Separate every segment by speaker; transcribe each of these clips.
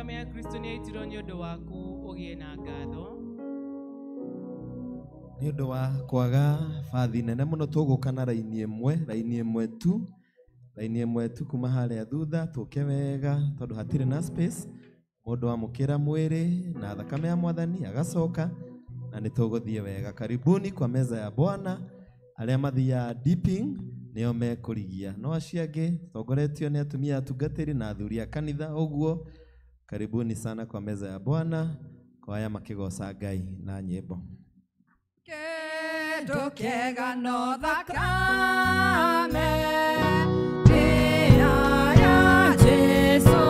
Speaker 1: thakame ya Kristo ni aitirwo ni undu waku ugie na ngatho
Speaker 2: ni undu wa kwaga bathi nene muno tugukana raini imwe tu kuma haria thutha tuke wega tondu hatire na space mundu amukira mwiri na thakame ya mwathani agacoka na nituguthie wega. Karibuni kwa meza ya Bwana. Aria mathia dipping nio mekurigia no aciange togoretio ni atumia atungatiri na athuri a kanitha uguo. Karibuni sana kwa meza ya Bwana kwa aya makigoca Ngai na nyimbo.
Speaker 3: Kendo kega no thakame ya Jesu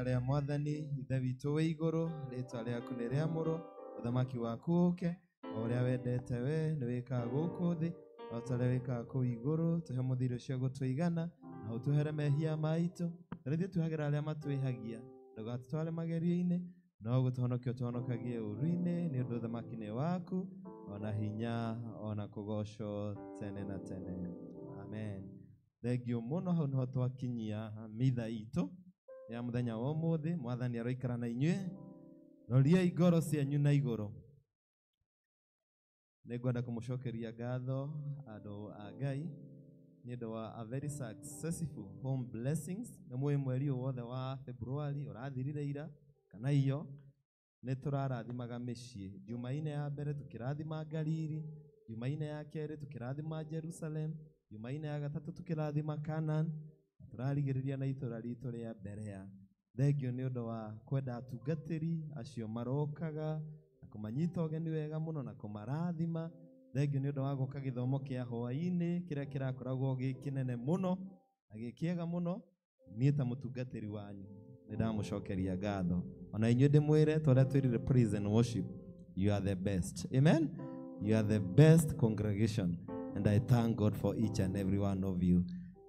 Speaker 2: rĩĩtwa rĩa Mwathani Ithe witũ wĩ igũrũ, rĩĩtwa rĩaku nĩ rĩamũrwo, ũthamaki waku ũke, o ũrĩa wendete we nĩ wĩkaga gũkũ thĩ, o ta ũrĩa wĩkaga kũu igũrũ, tũhe mũthithũ cia gũtũigana, na ũtũhere mehia maitũ, na ithuĩ tuohagĩra arĩa matwĩhagia, ndũgatũtware magerio-inĩ, no gũtũhonokia ũtũhonokagie ũũru-inĩ, nĩ ũndũ ũthamaki nĩ waku, ona hinya, ona kũgocwo tene na tene. Amen. Thengiũ mũno, hau nĩho twakinyia mitha itũ ya mũthenya wa ũmũthĩ. Mwathani aroikara na inyuĩ, roriai ngoro cianyu na igũrũ. Nĩngwenda kũmũcokeria ngatho andũ a Ngai nĩ ũndũ wa a very successful home blessings. Nĩ mũĩ mweri wothe wa February ũrathirire ira kana iyo, nĩ tũrarathimaga mĩciĩ. Jumaine ya mbere tũkĩrathima Galili, Jumaine ya kerĩ tũkĩrathima Jerusalem, Jumaine ya gatatũ tũkĩrathima Canaan, tũrarigĩrĩria na itũra ritũ rĩa Berea. Thengiũ nĩ ũndũ wa kwenda atungatĩri acio marokaga na kũmanyita ũgeni wega mũno na kũmarathima. Thengiũ nĩ ũndũ wa gũka gĩthomo kĩa hwaĩ-inĩ kĩrĩa kĩrakoragwo gĩ kĩnene mũno na gĩ kĩega mũno. Niĩ ta mũtungatĩri wanyu nĩ ndamũcokeria ngatho. Ona inyuĩ ndĩmwĩre ta ũrĩa twĩrire praise and worship, you are the best. Amen. You are the best congregation and I thank God for each and every one of you.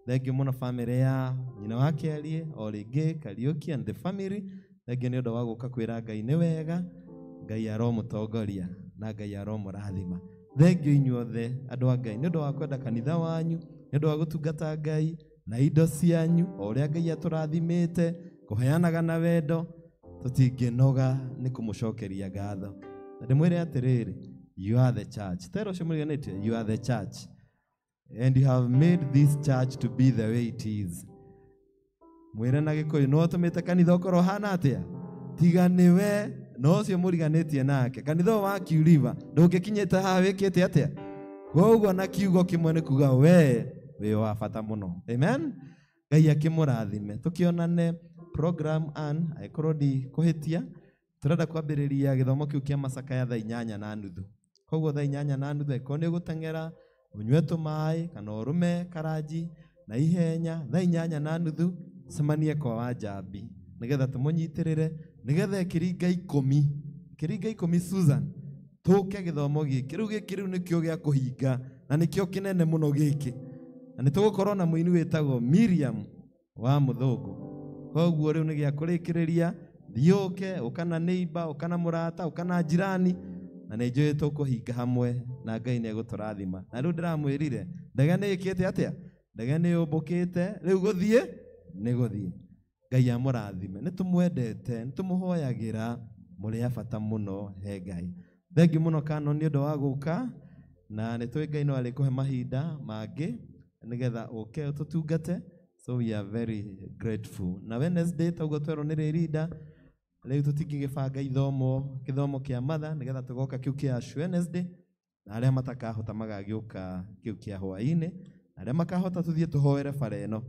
Speaker 2: Thengiũ mũno family ya nyina wa Kĩarie, o rĩngĩ Kariũki and the family. Thengiũ nĩ ũndũ wa gũka kwĩra Ngai nĩ wega, Ngai aromũtongoria na Ngai aromũrathima. Thengiũ inyuothe andũ a Ngai nĩ ũndũ wa kwenda kanitha wanyu, nĩ ũndũ wa gũtungata Ngai na indo cianyu, o ũrĩa Ngai atũrathimĩte kũheanaga na wendo, tũtingĩnoga nĩ kũmũcokeria ngatho. Na ndĩmwĩre atĩrĩrĩ, you are the church. Tero ũcio mũriganĩtie, you are the church. And you have made this church to be the way it is. Mwĩre na Gĩkũyũ, no ũtũmĩte kanitha ũkorwo hana atĩa? Tiga nĩwe, no ũcio mũriganĩtie nake. Kanitha wa Kiuriva ndũngĩkinyĩte haha wĩkĩte atĩa? Koguo na kiugo kĩmwe nĩ kuga we wĩ wa bata mũno. Amen. Ngai akĩmũrathime. Tũkĩonane program an aikorwo ndikũhĩtia, tũrenda kwambĩrĩria gĩthomo kĩu kĩa macakaya thaa 8:30. Koguo thaa 8:30 aikorwo nĩ ũgũteng'era unyue tũmaĩ kana ũrũme karaji na ihenya, thaa 8:30 cemanie kwa Wanjambi nĩgetha tũmũnyitĩrĩre, nĩgetha kĩringa 10 Susan tũke gĩthomo gĩkĩ. Rĩu gĩkĩ rĩu nĩkĩo gĩa kũhinga na nĩkĩo kĩnene mũno gĩkĩ, na nĩtũgũkorwo na mũini wĩtagwo Miriam wa Mũthũngũ. Koguo rĩu nĩ gĩa kũrĩkĩrĩria, thiĩ ũke, ũka na neighbor, ũka na mũrata, ũka na jirani, na nĩ njũĩ tũkũhinga hamwe na Ngai nĩ egũtũrathima. Na rĩu ndĩramwĩrire ndege nĩ ĩkĩte atĩa? Ndege nĩ yũmbũkĩte, rĩu gũthiĩ nĩ gũthiĩ. Ngai amũrathime. Nĩ tũmwendete, nĩ tũmũhoyagĩra, mũrĩ a bata mũno he Ngai. Thengiũ mũno Canon nĩ ũndũ wa gũka, na nĩ tũĩ Ngai no arĩkũhe mahinda mangĩ nĩgetha ũke ũtũtungate. So we are very grateful. Na Wednesday taugo twerwo nĩ rĩrinda, rĩu tũtingĩgĩbanga gĩthomo kĩa matha nĩgetha tũgoka kĩu kĩa Ash Wednesday, na arĩa matakahota magagĩũka kĩu kĩa hwaĩ-inĩ, na arĩa makahota tũthiĩ tũhoere bara ĩno.